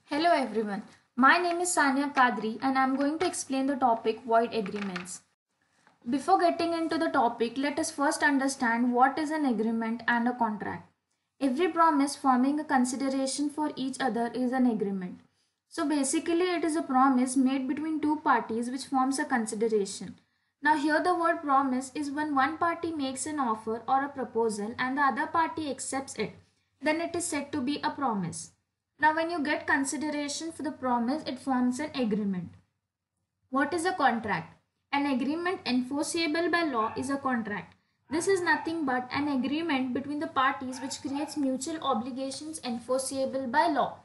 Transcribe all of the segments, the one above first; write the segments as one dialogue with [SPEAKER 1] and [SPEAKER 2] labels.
[SPEAKER 1] Hello everyone, my name is Sania Kadri and I am going to explain the topic void agreements. Before getting into the topic, let us first understand what is an agreement and a contract. Every promise forming a consideration for each other is an agreement. So basically it is a promise made between two parties which forms a consideration. Now here the word promise is when one party makes an offer or a proposal and the other party accepts it, then it is said to be a promise. Now when you get consideration for the promise, it forms an agreement. What is a contract? An agreement enforceable by law is a contract. This is nothing but an agreement between the parties which creates mutual obligations enforceable by law.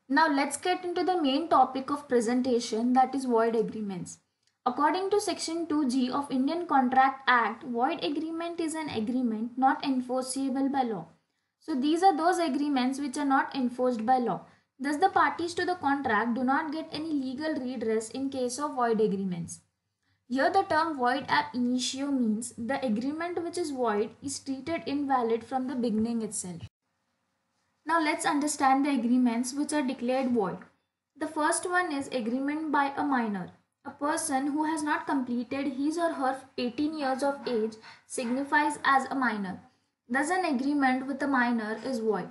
[SPEAKER 1] Now let's get into the main topic of presentation, that is void agreements. According to section 2G of Indian Contract Act, void agreement is an agreement not enforceable by law. So these are those agreements which are not enforced by law. Thus the parties to the contract do not get any legal redress in case of void agreements. Here the term void ab initio means the agreement which is void is treated invalid from the beginning itself. Now let's understand the agreements which are declared void. The first one is agreement by a minor. A person who has not completed his or her 18 years of age signifies as a minor. Thus an agreement with a minor is void.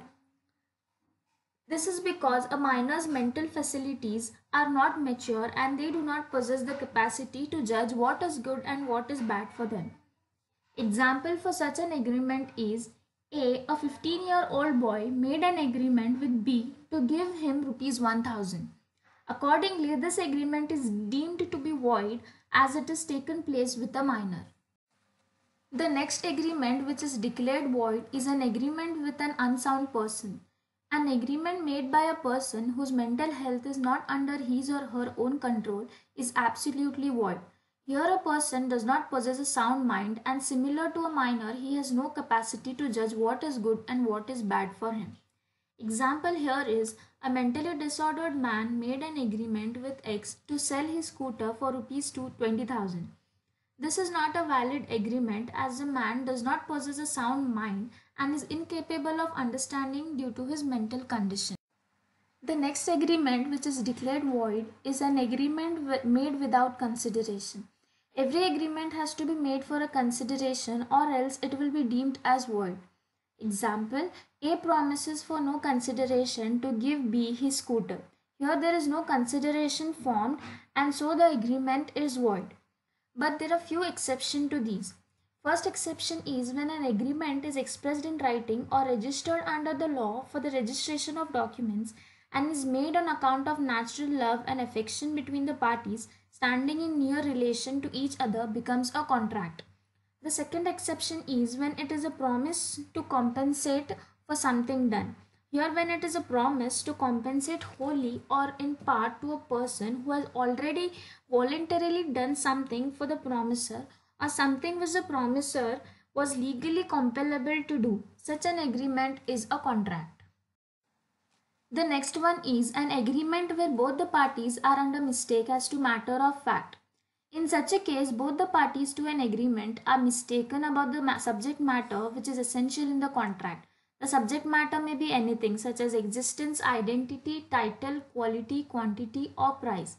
[SPEAKER 1] This is because a minor's mental facilities are not mature and they do not possess the capacity to judge what is good and what is bad for them. Example for such an agreement is a 15-year-old boy made an agreement with B to give him rupees 1000. Accordingly, this agreement is deemed to be void as it is taken place with a minor. The next agreement which is declared void is an agreement with an unsound person. An agreement made by a person whose mental health is not under his or her own control is absolutely void. Here a person does not possess a sound mind and similar to a minor, he has no capacity to judge what is good and what is bad for him. Example here is a mentally disordered man made an agreement with X to sell his scooter for rupees 20,000. This is not a valid agreement as the man does not possess a sound mind and is incapable of understanding due to his mental condition. The next agreement which is declared void is an agreement made without consideration. Every agreement has to be made for a consideration or else it will be deemed as void. Example, A promises for no consideration to give B his scooter. Here there is no consideration formed and so the agreement is void. But there are few exceptions to these. First exception is when an agreement is expressed in writing or registered under the law for the registration of documents and is made on account of natural love and affection between the parties standing in near relation to each other becomes a contract. The second exception is when it is a promise to compensate for something done. Here when it is a promise to compensate wholly or in part to a person who has already voluntarily done something for the promiser or something which the promiser was legally compellable to do, such an agreement is a contract. The next one is an agreement where both the parties are under mistake as to matter of fact. In such a case, both the parties to an agreement are mistaken about the subject matter which is essential in the contract. The subject matter may be anything such as existence, identity, title, quality, quantity or price.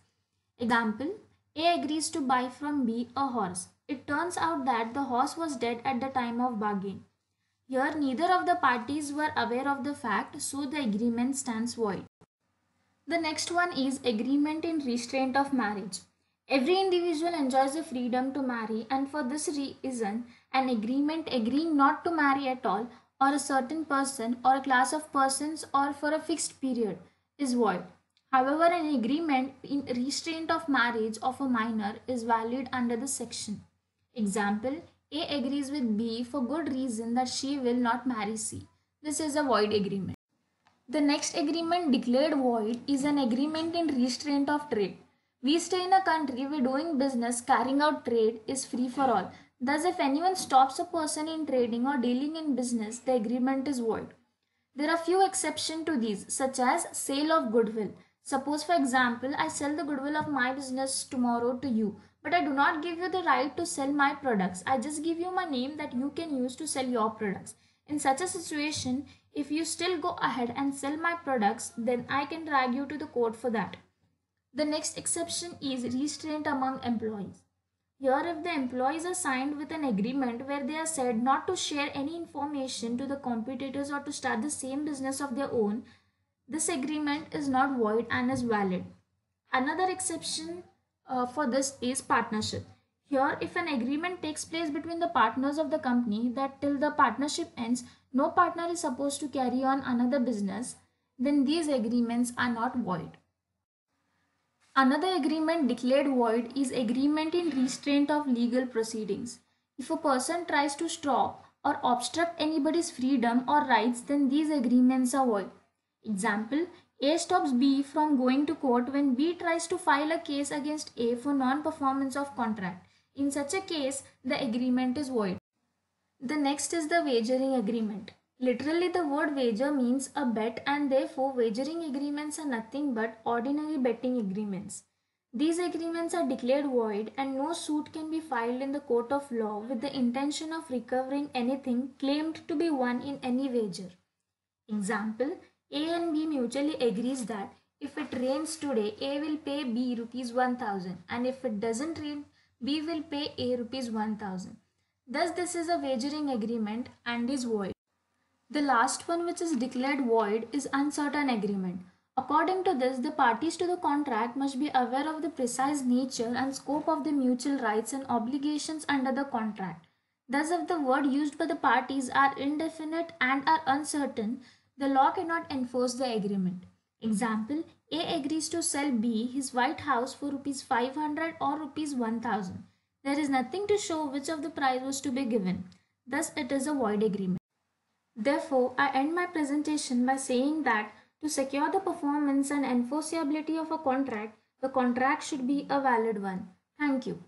[SPEAKER 1] Example, A agrees to buy from B a horse. It turns out that the horse was dead at the time of bargain. Here neither of the parties were aware of the fact, so the agreement stands void. The next one is agreement in restraint of marriage. Every individual enjoys the freedom to marry and for this reason an agreement agreeing not to marry at all or a certain person or a class of persons or for a fixed period is void. However, an agreement in restraint of marriage of a minor is valid under the section. Example, A agrees with B for good reason that she will not marry C. This is a void agreement. The next agreement declared void is an agreement in restraint of trade. We stay in a country where doing business, carrying out trade is free for all. Thus, if anyone stops a person in trading or dealing in business, the agreement is void. There are few exceptions to these, such as sale of goodwill. Suppose, for example, I sell the goodwill of my business tomorrow to you, but I do not give you the right to sell my products. I just give you my name that you can use to sell your products. In such a situation, if you still go ahead and sell my products, then I can drag you to the court for that. The next exception is restraint among employees. Here, if the employees are signed with an agreement where they are said not to share any information to the competitors or to start the same business of their own, this agreement is not void and is valid. Another exception for this is partnership. Here, if an agreement takes place between the partners of the company that till the partnership ends, no partner is supposed to carry on another business, then these agreements are not void. Another agreement declared void is agreement in restraint of legal proceedings. If a person tries to stop or obstruct anybody's freedom or rights, then these agreements are void. Example, A stops B from going to court when B tries to file a case against A for non-performance of contract. In such a case, the agreement is void. The next is the wagering agreement. Literally, the word wager means a bet, and therefore wagering agreements are nothing but ordinary betting agreements. These agreements are declared void and no suit can be filed in the court of law with the intention of recovering anything claimed to be won in any wager. Example, A and B mutually agrees that if it rains today, A will pay B rupees 1000, and if it doesn't rain, B will pay A rupees 1000. Thus, this is a wagering agreement and is void. The last one, which is declared void, is uncertain agreement. According to this, the parties to the contract must be aware of the precise nature and scope of the mutual rights and obligations under the contract. Thus, if the word used by the parties are indefinite and are uncertain, the law cannot enforce the agreement. Example, A agrees to sell B his White House for rupees 500 or rupees 1000. There is nothing to show which of the price was to be given. Thus, it is a void agreement. Therefore, I end my presentation by saying that to secure the performance and enforceability of a contract, the contract should be a valid one. Thank you.